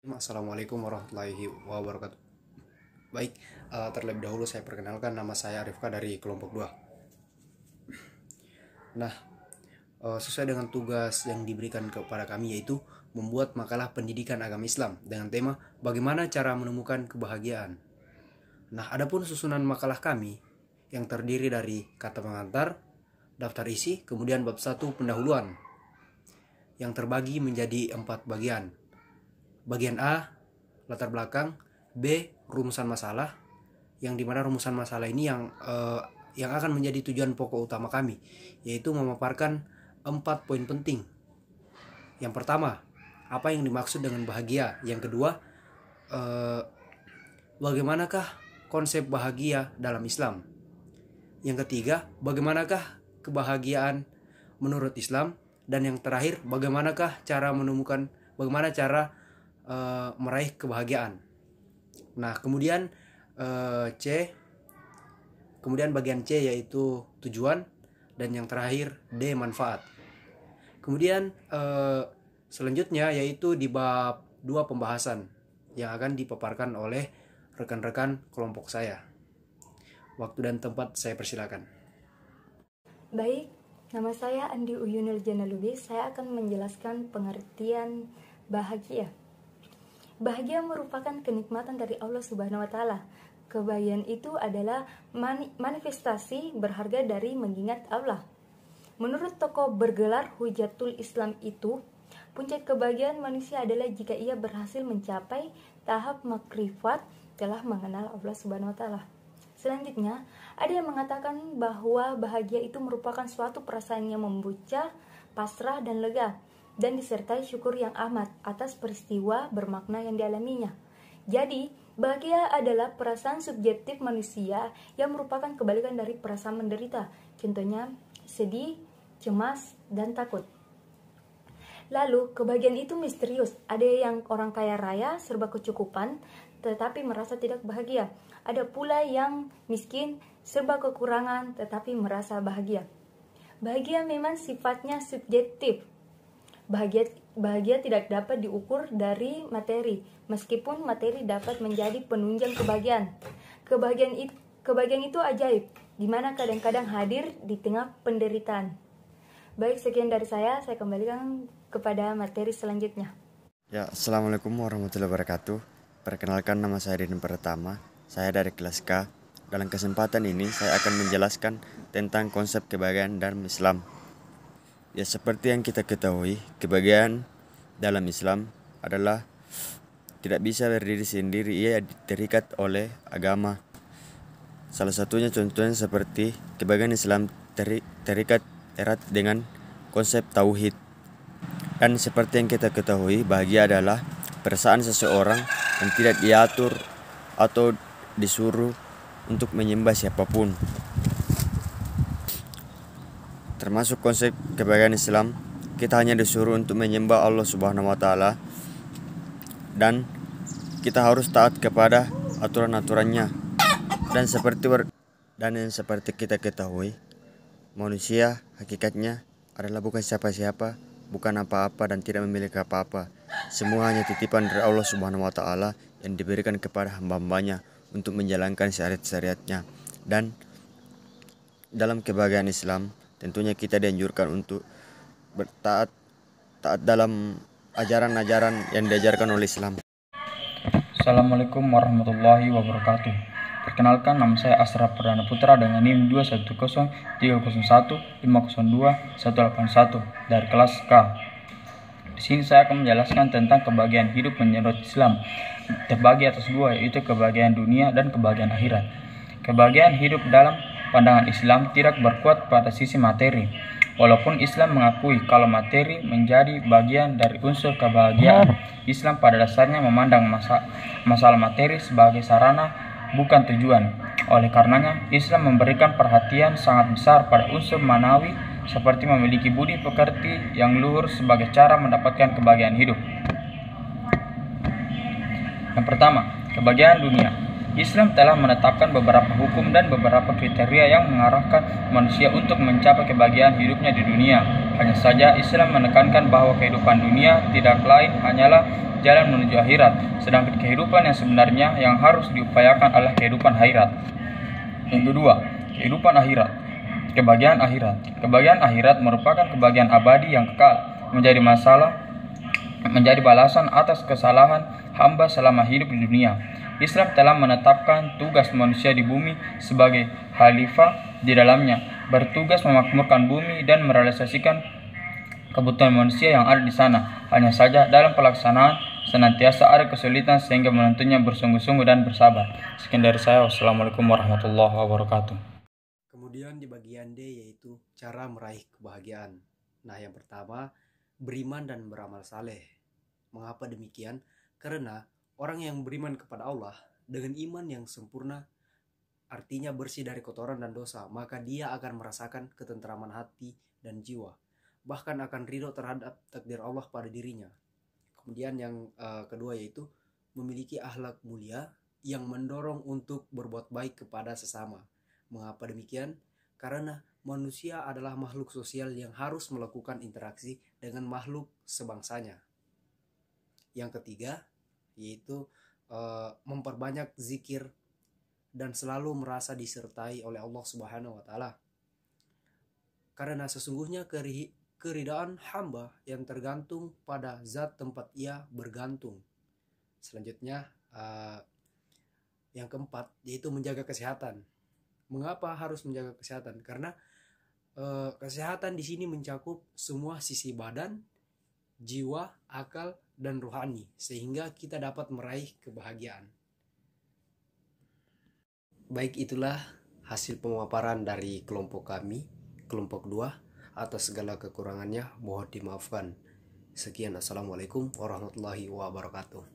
Assalamualaikum warahmatullahi wabarakatuh. Baik, terlebih dahulu saya perkenalkan, nama saya Rifka dari kelompok 2. Nah, sesuai dengan tugas yang diberikan kepada kami, yaitu membuat makalah pendidikan agama Islam dengan tema bagaimana cara menemukan kebahagiaan. Nah, adapun susunan makalah kami yang terdiri dari kata pengantar, daftar isi, kemudian bab 1 pendahuluan yang terbagi menjadi 4 bagian. Bagian A, latar belakang. B, rumusan masalah, yang dimana rumusan masalah ini yang akan menjadi tujuan pokok utama kami, yaitu memaparkan 4 poin penting. Yang pertama, apa yang dimaksud dengan bahagia. Yang kedua, bagaimanakah konsep bahagia dalam Islam. Yang ketiga, bagaimanakah kebahagiaan menurut Islam. Dan yang terakhir, bagaimana cara meraih kebahagiaan. Nah, kemudian bagian C yaitu tujuan, dan yang terakhir D manfaat. Kemudian selanjutnya yaitu di bab 2 pembahasan yang akan dipaparkan oleh rekan-rekan kelompok saya. Waktu dan tempat saya persilakan. Baik, nama saya Andi Uyunil Janalubis. Saya akan menjelaskan pengertian bahagia. Bahagia merupakan kenikmatan dari Allah Subhanahu wa Ta'ala. Kebahagiaan itu adalah manifestasi berharga dari mengingat Allah. Menurut tokoh bergelar Hujatul Islam itu, puncak kebahagiaan manusia adalah jika ia berhasil mencapai tahap makrifat telah mengenal Allah Subhanahu wa Ta'ala. Selanjutnya, ada yang mengatakan bahwa bahagia itu merupakan suatu perasaan yang membuncah, pasrah dan lega, dan disertai syukur yang amat atas peristiwa bermakna yang dialaminya. Jadi, bahagia adalah perasaan subjektif manusia yang merupakan kebalikan dari perasaan menderita. Contohnya, sedih, cemas, dan takut. Lalu, kebahagiaan itu misterius. Ada yang orang kaya raya, serba kecukupan, tetapi merasa tidak bahagia. Ada pula yang miskin, serba kekurangan, tetapi merasa bahagia. Bahagia memang sifatnya subjektif. Bahagia tidak dapat diukur dari materi, meskipun materi dapat menjadi penunjang kebahagiaan. Kebahagiaan itu ajaib, di mana kadang-kadang hadir di tengah penderitaan. Baik, sekian dari saya kembalikan kepada materi selanjutnya. Ya, Assalamualaikum warahmatullahi wabarakatuh. Perkenalkan, nama saya Deden Pertama. Saya dari kelas K. Dalam kesempatan ini saya akan menjelaskan tentang konsep kebahagiaan dalam Islam. Ya, seperti yang kita ketahui, kebahagiaan dalam Islam adalah tidak bisa berdiri sendiri, ia terikat oleh agama. Salah satunya contohnya seperti kebahagiaan Islam terikat erat dengan konsep tauhid. Dan seperti yang kita ketahui, bahagia adalah perasaan seseorang yang tidak diatur atau disuruh untuk menyembah siapapun. Termasuk konsep kebahagiaan Islam, kita hanya disuruh untuk menyembah Allah Subhanahu wa Ta'ala, dan kita harus taat kepada aturan-aturannya. Dan seperti kita ketahui, manusia hakikatnya adalah bukan siapa-siapa, bukan apa-apa, dan tidak memiliki apa-apa. Semua hanya titipan dari Allah Subhanahu wa Ta'ala yang diberikan kepada hamba-hambanya untuk menjalankan syariat-syariatnya. Dan dalam kebahagiaan Islam, tentunya kita dianjurkan untuk taat dalam ajaran-ajaran yang diajarkan oleh Islam. Assalamualaikum warahmatullahi wabarakatuh. Perkenalkan, nama saya Asraf Perdana Putra dengan NIM 2103015021181 dari kelas K. Di sini saya akan menjelaskan tentang kebahagiaan hidup menurut Islam. Terbagi atas dua, yaitu kebahagiaan dunia dan kebahagiaan akhirat. Kebahagiaan hidup dalam pandangan Islam tidak berkuat pada sisi materi. Walaupun Islam mengakui kalau materi menjadi bagian dari unsur kebahagiaan, Islam pada dasarnya memandang masalah materi sebagai sarana, bukan tujuan. Oleh karenanya, Islam memberikan perhatian sangat besar pada unsur manawi, seperti memiliki budi pekerti yang luhur sebagai cara mendapatkan kebahagiaan hidup. Yang pertama, kebahagiaan dunia. Islam telah menetapkan beberapa hukum dan beberapa kriteria yang mengarahkan manusia untuk mencapai kebahagiaan hidupnya di dunia. Hanya saja Islam menekankan bahwa kehidupan dunia tidak lain hanyalah jalan menuju akhirat, sedangkan kehidupan yang sebenarnya yang harus diupayakan adalah kehidupan akhirat. Yang kedua, kehidupan akhirat. Kebahagiaan akhirat. Kebahagiaan akhirat merupakan kebahagiaan abadi yang kekal, menjadi balasan atas kesalahan hamba selama hidup di dunia. Islam telah menetapkan tugas manusia di bumi sebagai khalifah di dalamnya, bertugas memakmurkan bumi dan merealisasikan kebutuhan manusia yang ada di sana. Hanya saja dalam pelaksanaan senantiasa ada kesulitan sehingga menentunya bersungguh-sungguh dan bersabar. Sekian dari saya. Wassalamualaikum warahmatullahi wabarakatuh. Kemudian di bagian D yaitu cara meraih kebahagiaan. Nah, yang pertama, beriman dan beramal saleh. Mengapa demikian? Karena orang yang beriman kepada Allah dengan iman yang sempurna, artinya bersih dari kotoran dan dosa, maka dia akan merasakan ketentraman hati dan jiwa, bahkan akan ridho terhadap takdir Allah pada dirinya. Kemudian yang kedua yaitu memiliki akhlak mulia yang mendorong untuk berbuat baik kepada sesama. Mengapa demikian? Karena manusia adalah makhluk sosial yang harus melakukan interaksi dengan makhluk sebangsanya. Yang ketiga yaitu memperbanyak zikir dan selalu merasa disertai oleh Allah Subhanahu wa taala. Karena sesungguhnya keridaan hamba yang tergantung pada zat tempat ia bergantung. Selanjutnya yang keempat yaitu menjaga kesehatan. Mengapa harus menjaga kesehatan? Karena kesehatan di sini mencakup semua sisi badan, jiwa, akal, dan rohani, sehingga kita dapat meraih kebahagiaan. Baik, itulah hasil pemaparan dari kelompok kami, kelompok 2. Atas segala kekurangannya mohon dimaafkan. Sekian, assalamualaikum warahmatullahi wabarakatuh.